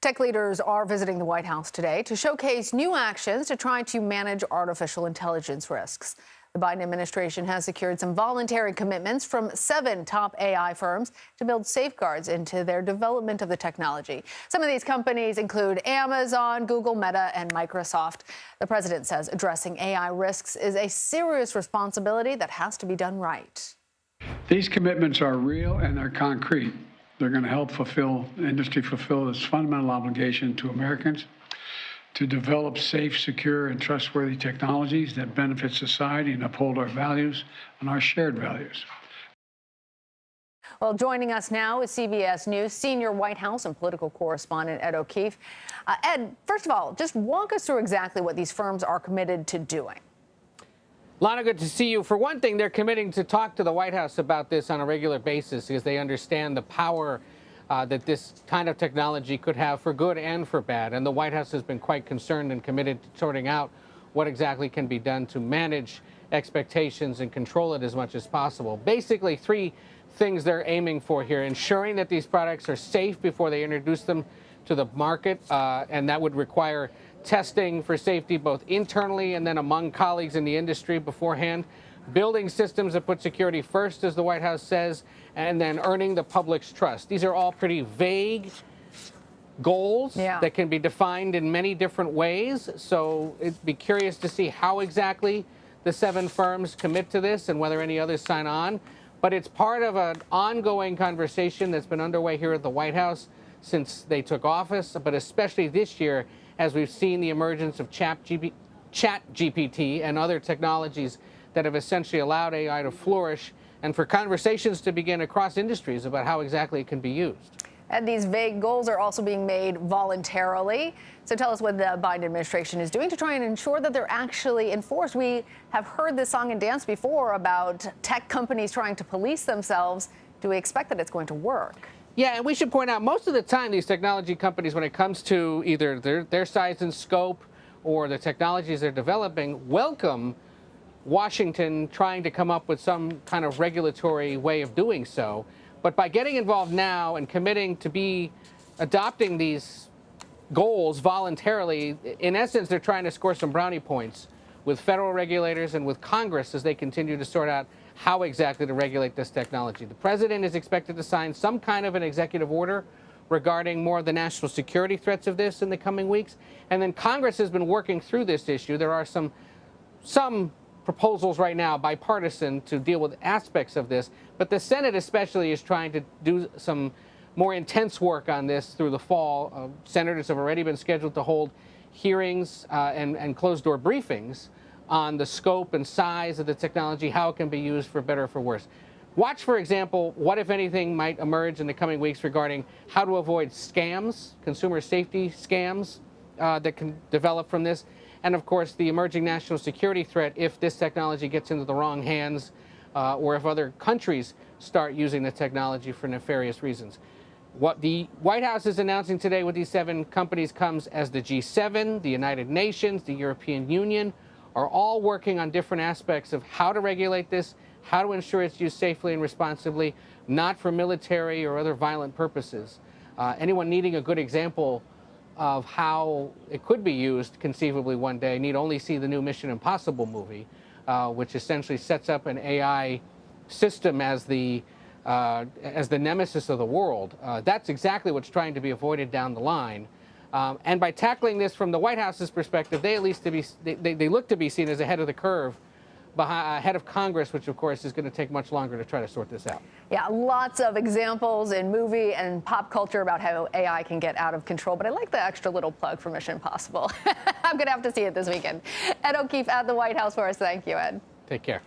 Tech leaders are visiting the White House today to showcase new actions to try to manage artificial intelligence risks. The Biden administration has secured some voluntary commitments from 7 top AI firms to build safeguards into their development of the technology. Some of these companies include Amazon, Google, Meta, and Microsoft. The president says addressing AI risks is a serious responsibility that has to be done right. These commitments are real and they're concrete. They're going to help industry fulfill its fundamental obligation to Americans to develop safe, secure, and trustworthy technologies that benefit society and uphold our values and our shared values. Well, joining us now is CBS News senior White House and political correspondent Ed O'Keefe. Ed, first of all, just walk us through exactly what these firms are committed to doing. Lana, good to see you. For one thing, they're committing to talk to the White House about this on a regular basis because they understand the power that this kind of technology could have for good and for bad. And the White House has been quite concerned and committed to sorting out what exactly can be done to manage expectations and control it as much as possible. Basically, 3 things they're aiming for here: ensuring that these products are safe before they introduce them to the market, and that would require testing for safety both internally and then among colleagues in the industry beforehand, building systems that put security first, as the White House says, and then earning the public's trust. These are all pretty vague goals that can be defined in many different ways. So it'd be curious to see how exactly the 7 firms commit to this and whether any others sign on. But it's part of an ongoing conversation that's been underway here at the White House since they took office, but especially this year as we've seen the emergence of ChatGPT and other technologies that have essentially allowed AI to flourish, and for conversations to begin across industries about how exactly it can be used. And these vague goals are also being made voluntarily. So tell us what the Biden administration is doing to try and ensure that they're actually enforced. We have heard this song and dance before about tech companies trying to police themselves. Do we expect that it's going to work? Yeah, and we should point out, most of the time, these technology companies, when it comes to either their size and scope or the technologies they're developing, welcome Washington trying to come up with some kind of regulatory way of doing so. But by getting involved now and committing to be adopting these goals voluntarily, in essence, they're trying to score some brownie points with federal regulators and with Congress as they continue to sort out how exactly to regulate this technology. The president is expected to sign some kind of an executive order regarding more of the national security threats of this in the coming weeks. And then Congress has been working through this issue. There are some proposals right now, bipartisan, to deal with aspects of this. But the Senate especially is trying to do some more intense work on this through the fall. Senators have already been scheduled to hold hearings and closed-door briefings on the scope and size of the technology, how it can be used for better or for worse. Watch, for example, what, if anything, might emerge in the coming weeks regarding how to avoid scams, consumer safety scams that can develop from this, and, of course, the emerging national security threat if this technology gets into the wrong hands or if other countries start using the technology for nefarious reasons. What the White House is announcing today with these 7 companies comes as the G7, the United Nations, the European Union, are all working on different aspects of how to regulate this, how to ensure it's used safely and responsibly, not for military or other violent purposes. Anyone needing a good example of how it could be used conceivably one day need only see the new Mission Impossible movie, which essentially sets up an AI system as the nemesis of the world. That's exactly what's trying to be avoided down the line. And by tackling this from the White House's perspective, they look to be seen as ahead of the curve, ahead of Congress, which, of course, is going to take much longer to try to sort this out. Yeah, lots of examples in movie and pop culture about how AI can get out of control. But I like the extra little plug for Mission Impossible. I'm going to have to see it this weekend. Ed O'Keefe at the White House for us. Thank you, Ed. Take care.